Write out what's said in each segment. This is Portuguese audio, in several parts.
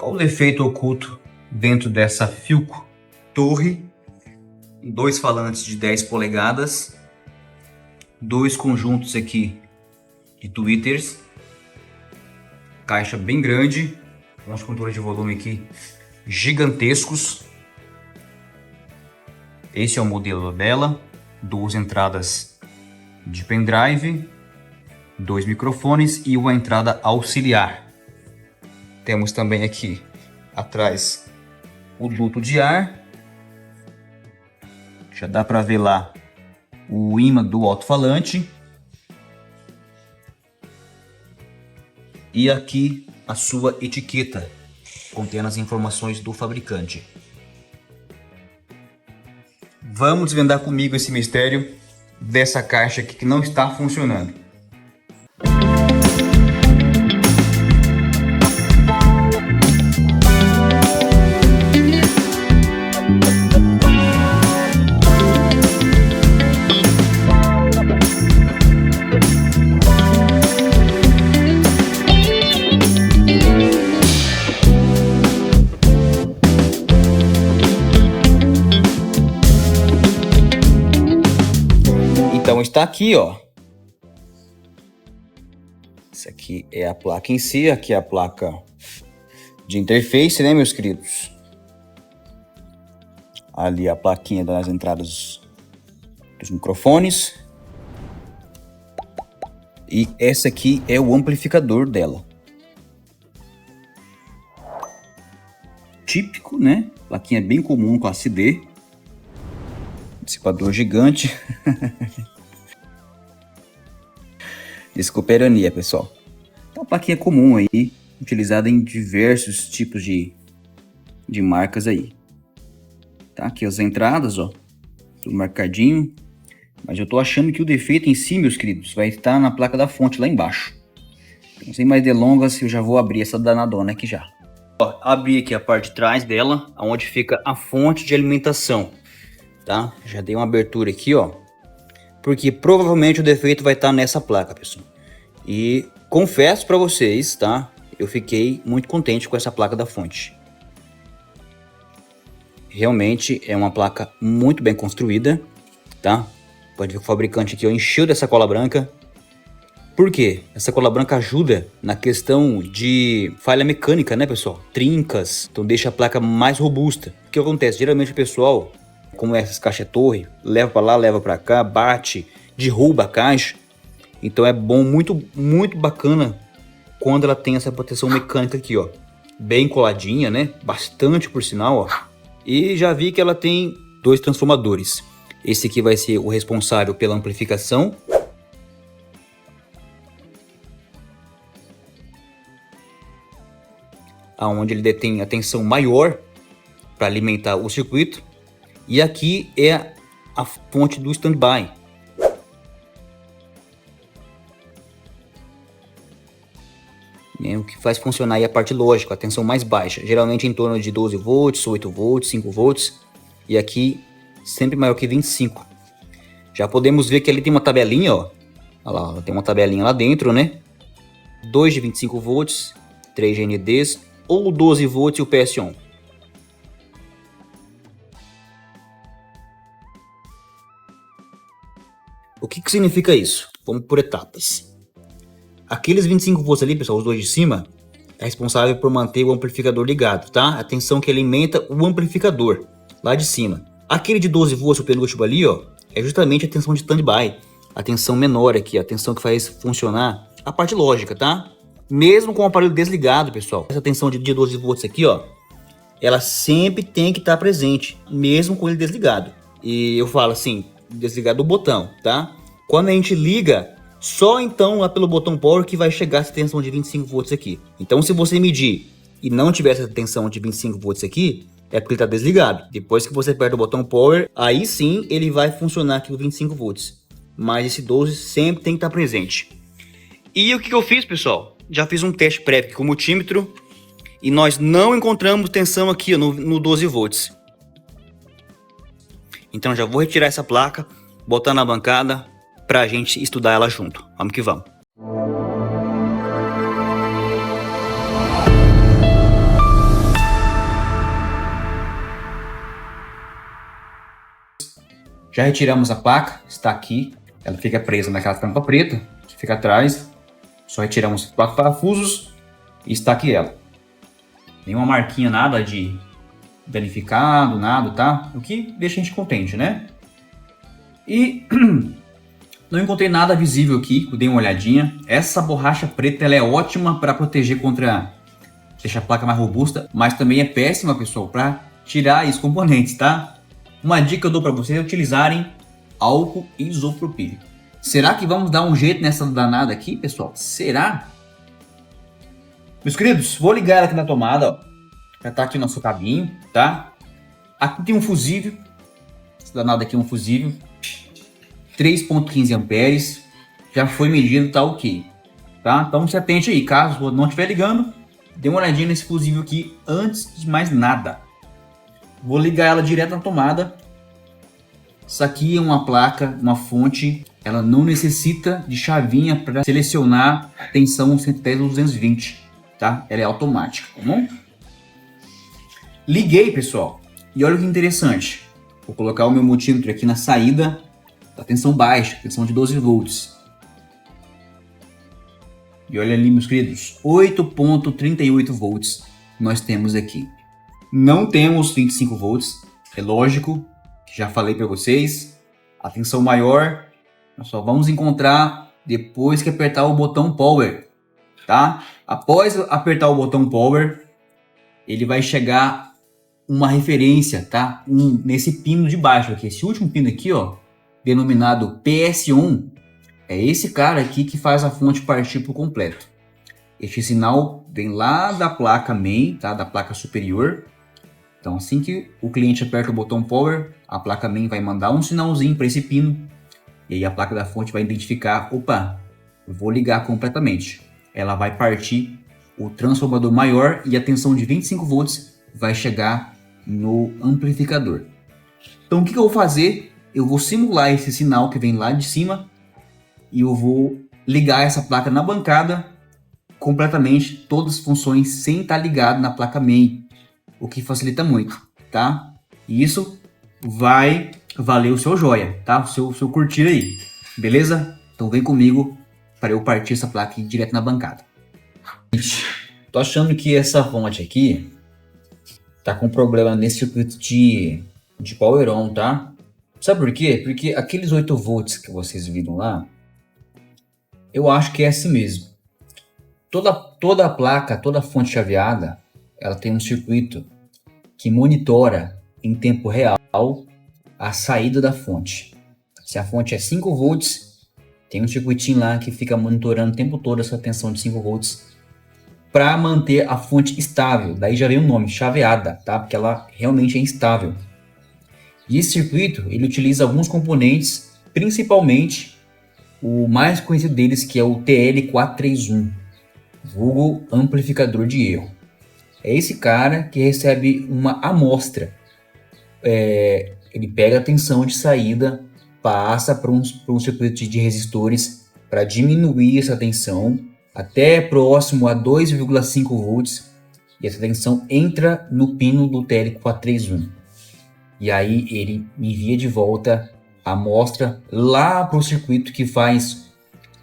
Qual o defeito oculto dentro dessa Philco torre? 2 falantes de 10 polegadas, 2 conjuntos aqui de tweeters, caixa bem grande, uns controles de volume aqui gigantescos. Esse é o modelo dela, 2 entradas de pendrive, 2 microfones e uma entrada auxiliar. Temos também aqui atrás o duto de ar. Já dá para ver lá o ímã do alto-falante. E aqui a sua etiqueta, contendo as informações do fabricante. Vamos desvendar comigo esse mistério dessa caixa aqui que não está funcionando. Então está aqui, ó. Essa aqui é a placa em si, aqui é a placa de interface, né, meus queridos? Ali a plaquinha das entradas dos microfones. E essa aqui é o amplificador dela. Típico, né? Plaquinha bem comum, classe D. Dissipador gigante. Desculpa a ironia, pessoal. É uma plaquinha comum aí, utilizada em diversos tipos de marcas aí. Tá? Aqui as entradas, ó, tudo marcadinho. Mas eu tô achando que o defeito em si, meus queridos, vai estar na placa da fonte lá embaixo. Então, sem mais delongas, eu já vou abrir essa danadona aqui já. Ó, abri aqui a parte de trás dela, onde fica a fonte de alimentação. Tá? Já dei uma abertura aqui, ó. Porque provavelmente o defeito vai estar nessa placa, pessoal. E confesso para vocês, tá? Eu fiquei muito contente com essa placa da fonte. Realmente é uma placa muito bem construída, tá? Pode ver que o fabricante aqui ó, encheu dessa cola branca. Por quê? Essa cola branca ajuda na questão de falha mecânica, né, pessoal? Trincas, então deixa a placa mais robusta. O que acontece? Geralmente o pessoal, como essas caixas torre, leva para lá, leva para cá, bate, derruba a caixa. Então é bom, muito bacana quando ela tem essa proteção mecânica aqui, ó. Bem coladinha, né? Bastante por sinal, ó. E já vi que ela tem 2 transformadores. Esse aqui vai ser o responsável pela amplificação. Aonde ele detém a tensão maior para alimentar o circuito. E aqui é a fonte do standby. O que faz funcionar aí a parte lógica, a tensão mais baixa. Geralmente em torno de 12 volts, 8 volts, 5 volts. E aqui sempre maior que 25. Já podemos ver que ali tem uma tabelinha, ó. Olha lá, tem uma tabelinha lá dentro, né? 2 de 25 volts, 3 GNDs ou 12 volts e o PS1. O que significa isso? Vamos por etapas. Aqueles 25 volts ali, pessoal, os 2 de cima, é responsável por manter o amplificador ligado, tá? A tensão que alimenta o amplificador, lá de cima. Aquele de 12 volts, o penúltimo ali, ó, é justamente a tensão de standby. A tensão menor aqui, a tensão que faz funcionar a parte lógica, tá? Mesmo com o aparelho desligado, pessoal. Essa tensão de 12 volts aqui, ó, ela sempre tem que estar presente, mesmo com ele desligado. E eu falo assim, desligado o botão, tá? Quando a gente liga, só então lá pelo botão power que vai chegar essa tensão de 25 volts aqui. Então se você medir e não tiver essa tensão de 25 volts aqui, é porque ele está desligado. Depois que você aperta o botão power, aí sim ele vai funcionar aqui com 25 volts. Mas esse 12 sempre tem que estar presente. E o que eu fiz, pessoal? Já fiz um teste prévio com o multímetro e nós não encontramos tensão aqui ó, no 12 volts. Então já vou retirar essa placa, botar na bancada pra gente estudar ela junto. Vamos que vamos. Já retiramos a placa, está aqui. Ela fica presa naquela tampa preta que fica atrás. Só retiramos os quatro parafusos e está aqui ela. Nenhuma marquinha, nada de danificado, nada, tá? O que deixa a gente contente, né? E não encontrei nada visível aqui, eu dei uma olhadinha. Essa borracha preta ela é ótima para proteger contra... deixar a placa mais robusta, mas também é péssima, pessoal, para tirar os componentes, tá? Uma dica que eu dou para vocês é utilizarem álcool isopropílico. Será que vamos dar um jeito nessa danada aqui, pessoal? Será? Meus queridos, vou ligar ela aqui na tomada, ó. Já tá aqui no nosso cabinho, tá? Aqui tem um fusível. Essa danada aqui é um fusível. 3.15 amperes. Já foi medido, tá ok. Tá? Então se atente aí, caso não estiver ligando, dê uma olhadinha nesse fusível aqui antes de mais nada. Vou ligar ela direto na tomada. Isso aqui é uma placa, uma fonte. Ela não necessita de chavinha para selecionar a tensão 110 ou 220, tá? Ela é automática, tá bom? Liguei, pessoal. E olha que interessante. Vou colocar o meu multímetro aqui na saída da tensão baixa, tensão de 12 volts. E olha ali, meus queridos, 8.38 volts nós temos aqui. Não temos 25 volts, é lógico, que já falei para vocês. A tensão maior nós só vamos encontrar depois que apertar o botão Power, tá? Após apertar o botão Power, ele vai chegar uma referência, tá? Nesse pino de baixo aqui, esse último pino aqui, ó, denominado PS1, é esse cara aqui que faz a fonte partir por completo. Este sinal vem lá da placa main, tá? Da placa superior. Então assim que o cliente aperta o botão Power, a placa main vai mandar um sinalzinho para esse pino. E aí a placa da fonte vai identificar, opa, eu vou ligar completamente. Ela vai partir o transformador maior e a tensão de 25 volts vai chegar no amplificador. Então o que eu vou fazer? Eu vou simular esse sinal que vem lá de cima e eu vou ligar essa placa na bancada completamente, todas as funções sem estar ligado na placa main, o que facilita muito, tá? E isso vai valer o seu joia, tá? O seu curtir aí, beleza? Então vem comigo para eu partir essa placa aqui direto na bancada. Tô achando que essa fonte aqui tá com problema nesse circuito de power on, tá? Sabe por quê? Porque aqueles 8 volts que vocês viram lá, eu acho que é assim mesmo. Toda a placa, toda a fonte chaveada, ela tem um circuito que monitora em tempo real a saída da fonte. Se a fonte é 5 volts, tem um circuitinho lá que fica monitorando o tempo todo essa tensão de 5 volts para manter a fonte estável. Daí já vem o nome, chaveada, tá? Porque ela realmente é instável. E esse circuito, ele utiliza alguns componentes, principalmente o mais conhecido deles, que é o TL431, vulgo amplificador de erro. É esse cara que recebe uma amostra. Ele pega a tensão de saída, passa para um circuito de resistores para diminuir essa tensão até próximo a 2,5 volts e essa tensão entra no pino do TL431. E aí ele envia de volta a amostra lá para o circuito que faz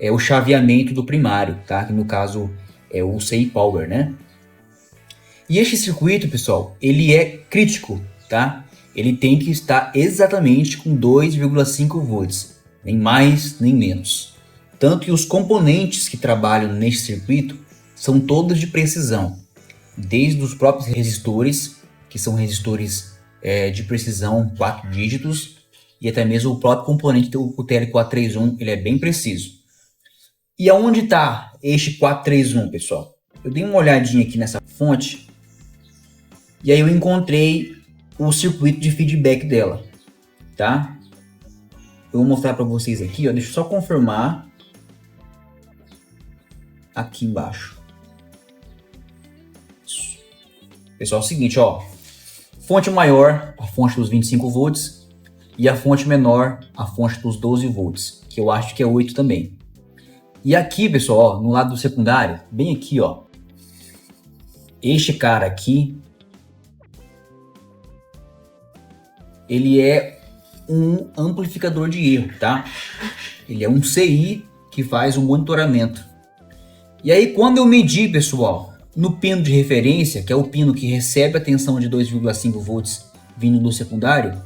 o chaveamento do primário, tá? Que no caso é o CI Power, né? E este circuito, pessoal, ele é crítico, tá? Ele tem que estar exatamente com 2,5 volts, nem mais nem menos. Tanto que os componentes que trabalham neste circuito são todos de precisão, desde os próprios resistores, que são resistores de precisão 4 dígitos, e até mesmo o próprio componente do TL431, ele é bem preciso. E aonde está este 431, pessoal? Eu dei uma olhadinha aqui nessa fonte, e aí eu encontrei o circuito de feedback dela, tá? Eu vou mostrar para vocês aqui, ó, deixa eu só confirmar aqui embaixo. Pessoal, é o seguinte, ó, fonte maior, a fonte dos 25 volts, e a fonte menor, a fonte dos 12 volts, que eu acho que é 8 também. E aqui, pessoal, ó, no lado do secundário, bem aqui, ó, este cara aqui, ele é um amplificador de erro, tá? Ele é um CI que faz o monitoramento. E aí quando eu medir, pessoal, no pino de referência, que é o pino que recebe a tensão de 2,5 volts vindo do secundário,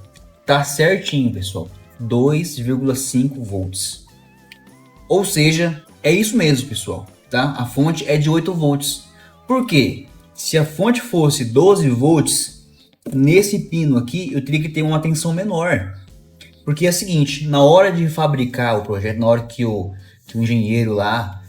tá certinho, pessoal, 2,5 volts. Ou seja, é isso mesmo, pessoal, tá? A fonte é de 8 volts. Por quê? Se a fonte fosse 12 volts, nesse pino aqui eu teria que ter uma tensão menor. Porque é o seguinte, na hora de fabricar o projeto, na hora que o engenheiro lá,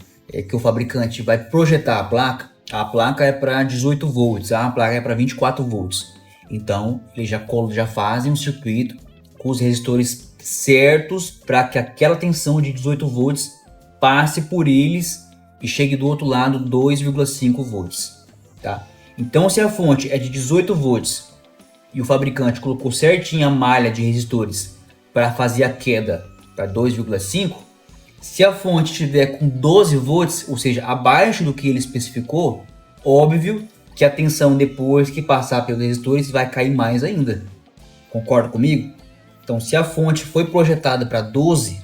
que o fabricante vai projetar a placa é para 18 volts, a placa é para 24 volts. Então, eles já fazem um circuito com os resistores certos para que aquela tensão de 18 volts passe por eles e chegue do outro lado 2,5 volts. Tá? Então, se a fonte é de 18 volts e o fabricante colocou certinho a malha de resistores para fazer a queda para 2,5, se a fonte estiver com 12 volts, ou seja, abaixo do que ele especificou, óbvio que a tensão depois que passar pelos resistores vai cair mais ainda. Concorda comigo? Então, se a fonte foi projetada para 12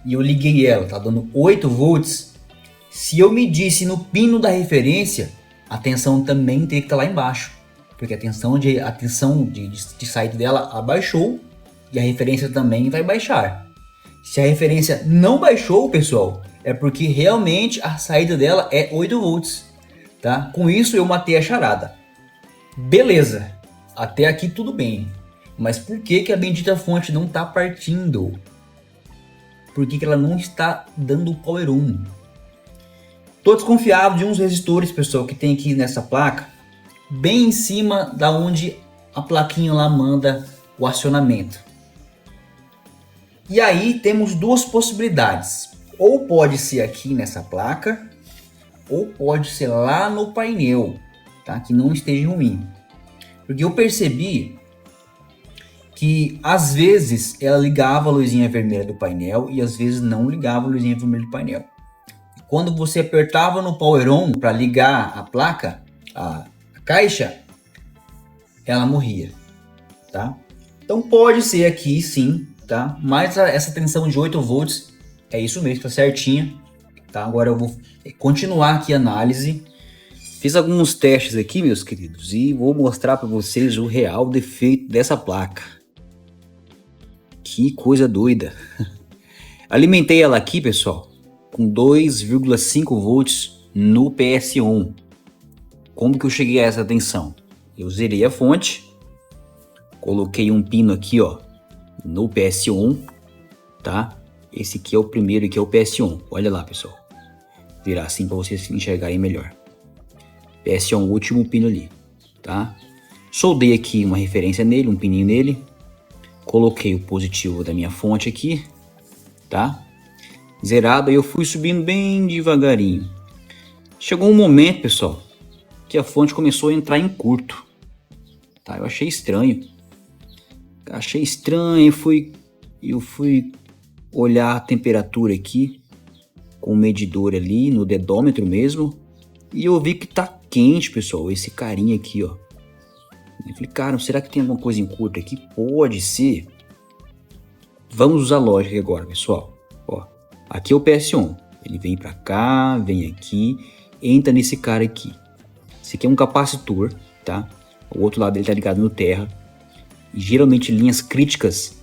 e eu liguei ela, tá dando 8 volts, se eu medisse no pino da referência, a tensão também teria que estar lá embaixo, porque a tensão de saída dela abaixou e a referência também vai baixar. Se a referência não baixou, pessoal, é porque realmente a saída dela é 8 volts. Tá? Com isso eu matei a charada. Beleza, até aqui tudo bem. Mas por que a bendita fonte não está partindo? Por que ela não está dando power on? Tô desconfiado de uns resistores, pessoal, que tem aqui nessa placa, bem em cima da onde a plaquinha lá manda o acionamento. E aí temos duas possibilidades. Ou pode ser aqui nessa placa, ou pode ser lá no painel, tá? Que não esteja ruim. Porque eu percebi que às vezes ela ligava a luzinha vermelha do painel e às vezes não ligava a luzinha vermelha do painel. Quando você apertava no power on para ligar a placa, a caixa, ela morria, tá? Então pode ser aqui sim, tá? Mas essa tensão de 8 volts é isso mesmo, tá certinha, tá? Agora eu vou continuar aqui a análise. Fiz alguns testes aqui, meus queridos, e vou mostrar para vocês o real defeito dessa placa. Que coisa doida. Alimentei ela aqui, pessoal, com 2,5 volts no PS1. Como que eu cheguei a essa tensão? Eu zerei a fonte, coloquei um pino aqui, ó, no PS1, tá? Esse aqui é o primeiro, aqui é o PS1. Olha lá, pessoal. Virar assim para vocês enxergarem melhor. PS1, o último pino ali, tá? Soldei aqui uma referência nele, um pininho nele. Coloquei o positivo da minha fonte aqui, tá? Zerado, aí eu fui subindo bem devagarinho. Chegou um momento, pessoal, que a fonte começou a entrar em curto, tá? Eu achei estranho. Eu fui olhar a temperatura aqui com o medidor ali no dedômetro mesmo e eu vi que tá quente, pessoal, esse carinha aqui, ó. Eu falei, cara, será que tem alguma coisa em curto aqui? Pode ser. Vamos usar lógica agora, pessoal. Ó, aqui é o PS1. Ele vem pra cá, vem aqui, entra nesse cara aqui. Esse aqui é um capacitor, tá? O outro lado dele tá ligado no terra. E geralmente linhas críticas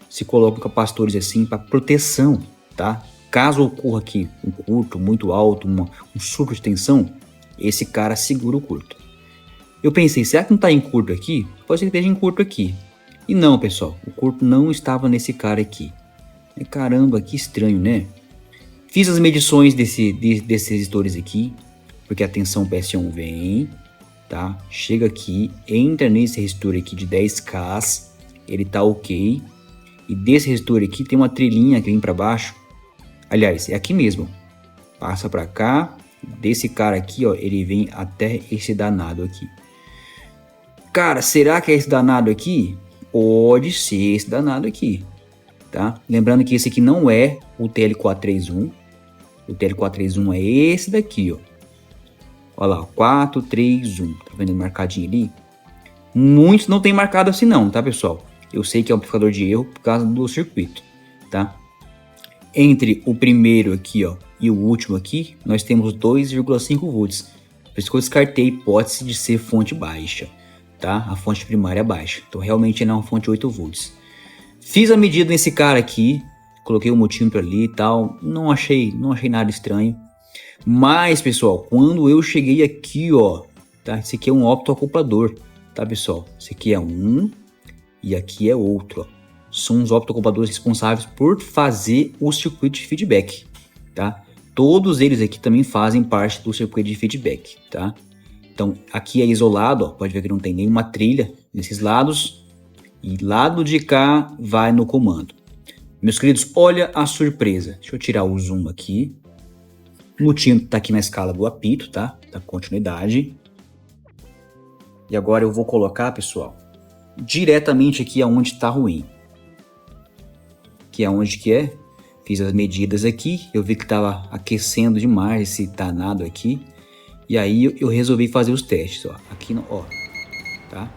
se colocam capacitores assim para proteção, tá? Caso ocorra aqui um curto muito alto, um surto de tensão, esse cara segura o curto. Eu pensei, será que não está em curto aqui? Pode ser que esteja em curto aqui. E não, pessoal, o curto não estava nesse cara aqui. Caramba, que estranho, né? Fiz as medições desses resistores aqui, porque a tensão PS1 vem, tá? Chega aqui, entra nesse resistor aqui de 10K, ele tá ok. E desse resistor aqui tem uma trilhinha que vem para baixo. Aliás, é aqui mesmo. Passa para cá, desse cara aqui, ó, ele vem até esse danado aqui. Cara, será que é esse danado aqui? Pode ser esse danado aqui, tá? Lembrando que esse aqui não é o TL431. O TL431 é esse daqui, ó. Olha lá, 431. Tá vendo marcadinho ali? Muitos não tem marcado assim não, tá, pessoal? Eu sei que é um amplificador de erro por causa do circuito, tá? Entre o primeiro aqui, ó, e o último aqui, nós temos 2,5 volts. Por isso que eu descartei a hipótese de ser fonte baixa, tá? A fonte primária é baixa. Então realmente não é uma fonte 8 volts. Fiz a medida nesse cara aqui, coloquei o multímetro ali e tal, não achei nada estranho. Mas, pessoal, quando eu cheguei aqui, ó, tá? Esse aqui é um optoacoplador, tá, pessoal? Esse aqui é um e aqui é outro, ó. São os optoacopladores responsáveis por fazer o circuito de feedback, tá? Todos eles aqui também fazem parte do circuito de feedback, tá? Então, aqui é isolado, ó, pode ver que não tem nenhuma trilha nesses lados. E lado de cá vai no comando. Meus queridos, olha a surpresa. Deixa eu tirar o zoom aqui. O multímetro tá aqui na escala do apito, tá? Da continuidade. E agora eu vou colocar, pessoal, diretamente aqui aonde tá ruim. Que é onde que é? Fiz as medidas aqui. Eu vi que tava aquecendo demais esse danado aqui. E aí eu resolvi fazer os testes, ó. Aqui não, ó, tá?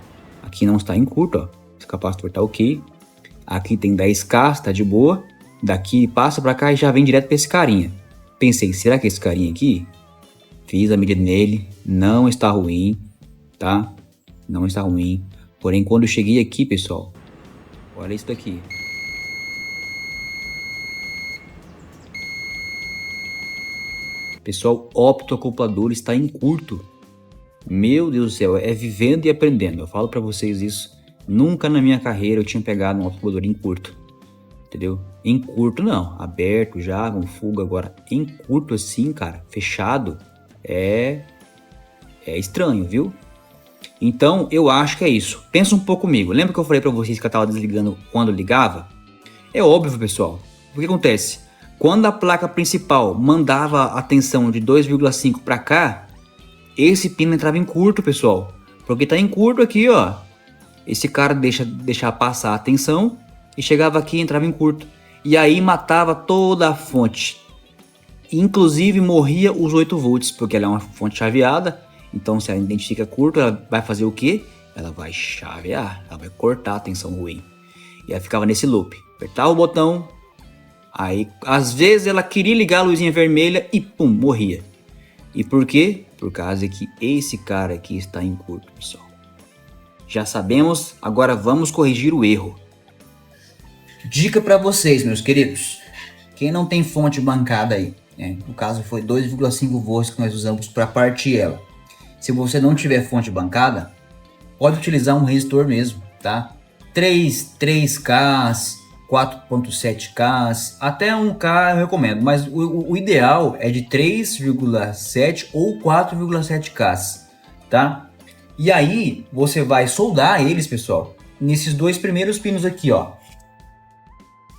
Aqui não está em curto, ó. Esse capacitor tá ok. Aqui tem 10K, tá de boa. Daqui passa pra cá e já vem direto pra esse carinha. Pensei, será que esse carinha aqui? Fiz a medida nele, não está ruim, tá? Não está ruim. Porém, quando eu cheguei aqui, pessoal, olha isso daqui. Pessoal, optoacoplador está em curto. Meu Deus do céu, é vivendo e aprendendo. Eu falo pra vocês isso. Nunca na minha carreira eu tinha pegado um optoacoplador em curto. Entendeu? Em curto não, aberto já, com fuga. Agora em curto assim, cara, fechado, é estranho, viu? Então eu acho que é isso. Pensa um pouco comigo. Lembra que eu falei pra vocês que eu tava desligando quando ligava? É óbvio, pessoal. O que acontece? Quando a placa principal mandava a tensão de 2,5 para cá, esse pino entrava em curto, pessoal. Porque tá em curto aqui, ó. Esse cara deixar passar a tensão e chegava aqui e entrava em curto. E aí matava toda a fonte. Inclusive morria os 8 volts, porque ela é uma fonte chaveada. Então se ela identifica curto, ela vai fazer o quê? Ela vai chavear, ela vai cortar a tensão ruim. E ela ficava nesse loop. Apertava o botão, aí às vezes ela queria ligar a luzinha vermelha e pum, morria. E por quê? Por causa que esse cara aqui está em curto, pessoal. Já sabemos, agora vamos corrigir o erro. Dica para vocês, meus queridos. Quem não tem fonte bancada aí, né? No caso foi 2,5 volts que nós usamos para partir ela. Se você não tiver fonte bancada, pode utilizar um resistor mesmo, tá? 3K, 4.7K, até 1K eu recomendo, mas o ideal é de 3,7 ou 4,7K, tá? E aí você vai soldar eles, pessoal, nesses dois primeiros pinos aqui, ó.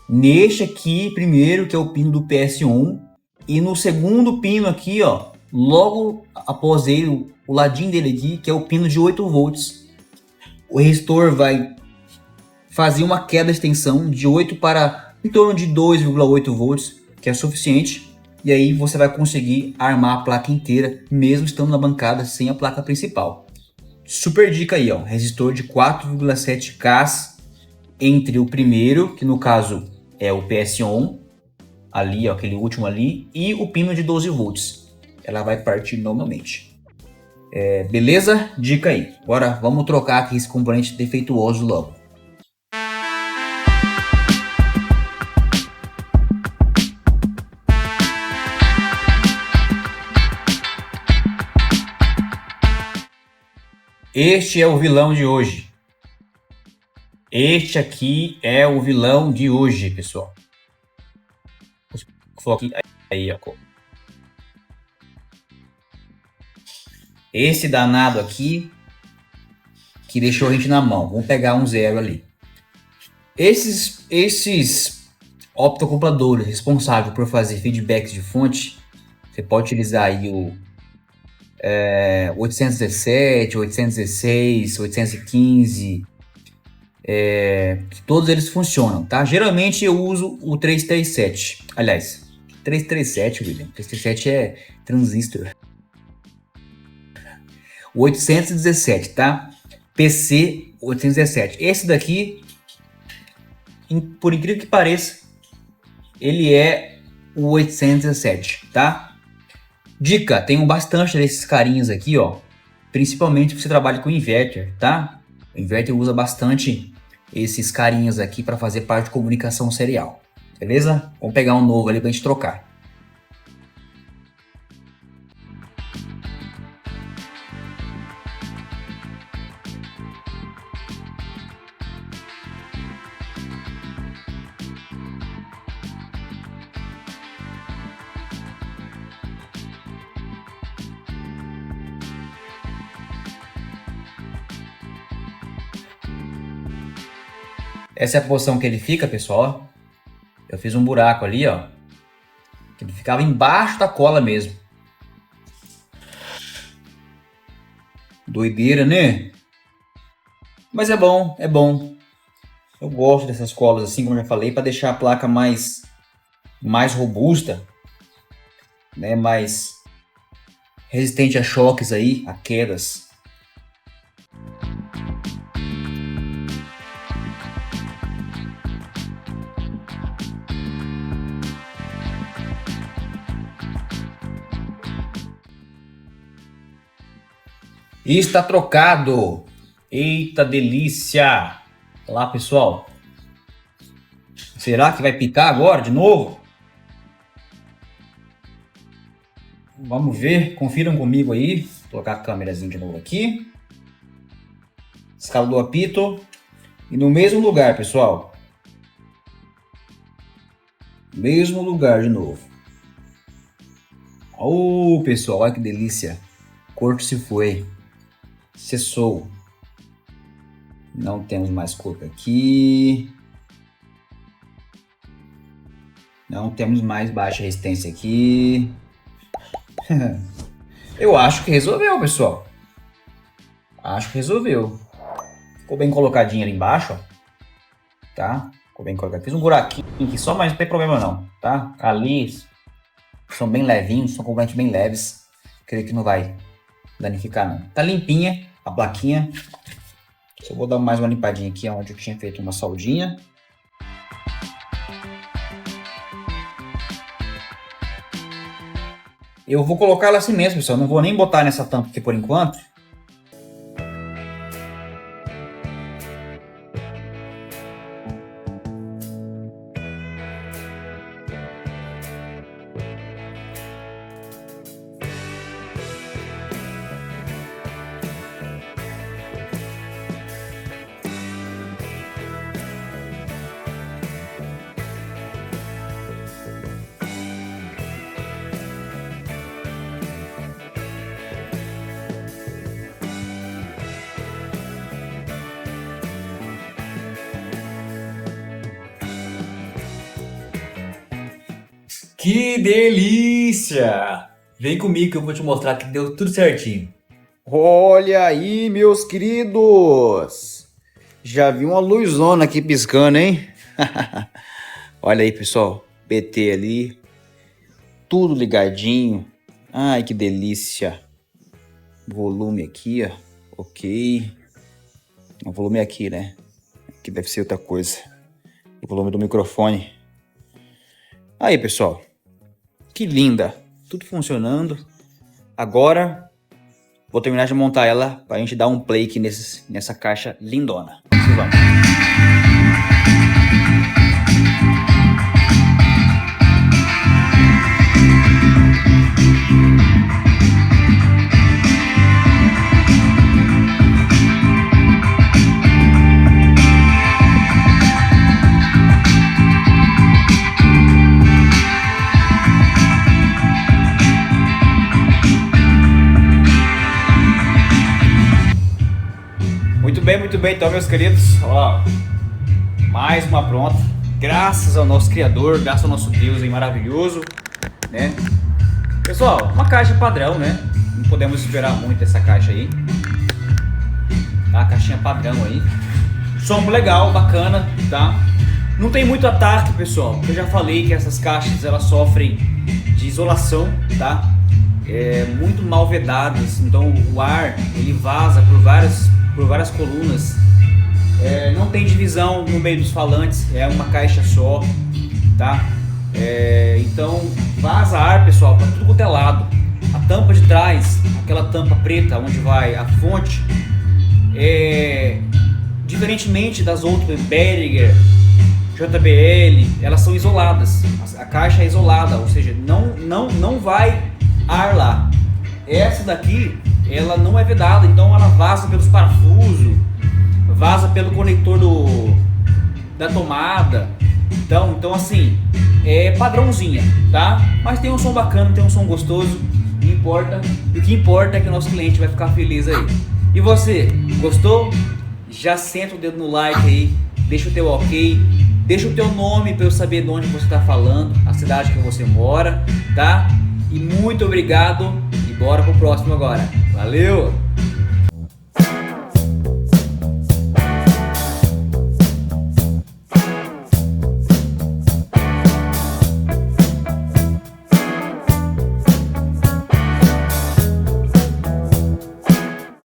Neste aqui primeiro, que é o pino do PS1, e no segundo pino aqui, ó, logo após ele, o ladinho dele aqui, que é o pino de 8 volts. O resistor vai fazer uma queda de tensão de 8 para em torno de 2,8 volts, que é suficiente. E aí você vai conseguir armar a placa inteira, mesmo estando na bancada sem a placa principal. Super dica aí, ó, resistor de 4,7K entre o primeiro, que no caso é o PS1, ali, ó, aquele último ali, e o pino de 12 volts. Ela vai partir normalmente. Beleza? Dica aí. Agora vamos trocar aqui esse componente defeituoso logo. Este é o vilão de hoje. Este aqui é o vilão de hoje, pessoal. Foque aí, ó. Esse danado aqui que deixou a gente na mão. Vamos pegar um zero ali. Esses optoacopladores responsáveis por fazer feedbacks de fonte, você pode utilizar aí o 817, 816, 815, todos eles funcionam, tá? Geralmente eu uso o 337, aliás, 337, William, 337 é transistor. O 817, tá? PC 817, esse daqui por incrível que pareça, ele é o 817, tá? Dica, tenho bastante desses carinhas aqui, ó. Principalmente se você trabalha com inverter, tá? O inverter usa bastante esses carinhas aqui para fazer parte de comunicação serial. Beleza? Vamos pegar um novo ali pra gente trocar. Essa é a posição que ele fica, pessoal. Eu fiz um buraco ali, ó. Que ele ficava embaixo da cola mesmo. Doideira, né? Mas é bom, é bom. Eu gosto dessas colas assim, como eu já falei, para deixar a placa mais robusta, né? Mais resistente a choques aí, a quedas. E está trocado. Eita delícia! Olha lá, pessoal. Será que vai picar agora de novo? Vamos ver. Confiram comigo aí. Vou colocar a câmerazinha de novo aqui. Escala do apito. E no mesmo lugar, pessoal. Mesmo lugar de novo. Oh, pessoal, olha que delícia. Corpo se foi. Cessou. Não temos mais corpo aqui. Não temos mais baixa resistência aqui. Eu acho que resolveu, pessoal. Acho que resolveu. Ficou bem colocadinho ali embaixo, ó. Tá? Ficou bem colocado. Fiz um buraquinho aqui só, mas não tem problema não, tá? Ali são bem levinhos, são completamente bem leves. Creio que não vai danificar não. Tá limpinha a plaquinha. Só vou dar mais uma limpadinha aqui onde eu tinha feito uma soldinha. Eu vou colocar ela assim mesmo, pessoal. Não vou nem botar nessa tampa aqui por enquanto. Que delícia! Vem comigo que eu vou te mostrar que deu tudo certinho. Olha aí, meus queridos! Já vi uma luzona aqui piscando, hein? Olha aí, pessoal. BT ali. Tudo ligadinho. Ai, que delícia. Volume aqui, ó. Ok. O volume é aqui, né? Aqui deve ser outra coisa. O volume do microfone. Aí, pessoal. Que linda. Tudo funcionando. Agora, vou terminar de montar ela pra gente dar um play aqui nessa caixa lindona. Vamos. Muito bem, então, meus queridos, ó, mais uma pronta, graças ao nosso Criador, graças ao nosso Deus aí maravilhoso, né? Pessoal, uma caixa padrão, né? Não podemos esperar muito essa caixa aí, tá? Caixinha padrão aí, som legal, bacana, tá? Não tem muito ataque, pessoal, eu já falei que essas caixas, elas sofrem de isolação, tá? Muito mal vedadas, então o ar, ele vaza por várias colunas Não tem divisão no meio dos falantes, é uma caixa só, tá? Então vaza ar, pessoal, para tudo quanto é lado. A tampa de trás, aquela tampa preta onde vai a fonte, diferentemente das outras, Behringer, JBL, elas são isoladas. A caixa é isolada, ou seja, não vai ar lá. Essa daqui, ela não é vedada, então ela vaza pelos parafusos, vaza pelo conector da tomada. Então assim, é padrãozinha, tá? Mas tem um som bacana, tem um som gostoso. O que importa é que o nosso cliente vai ficar feliz aí. E você, gostou? Já senta o dedo no like aí, deixa o teu ok, deixa o teu nome para eu saber de onde você está falando, a cidade que você mora, tá? E muito obrigado e bora pro próximo agora. Valeu!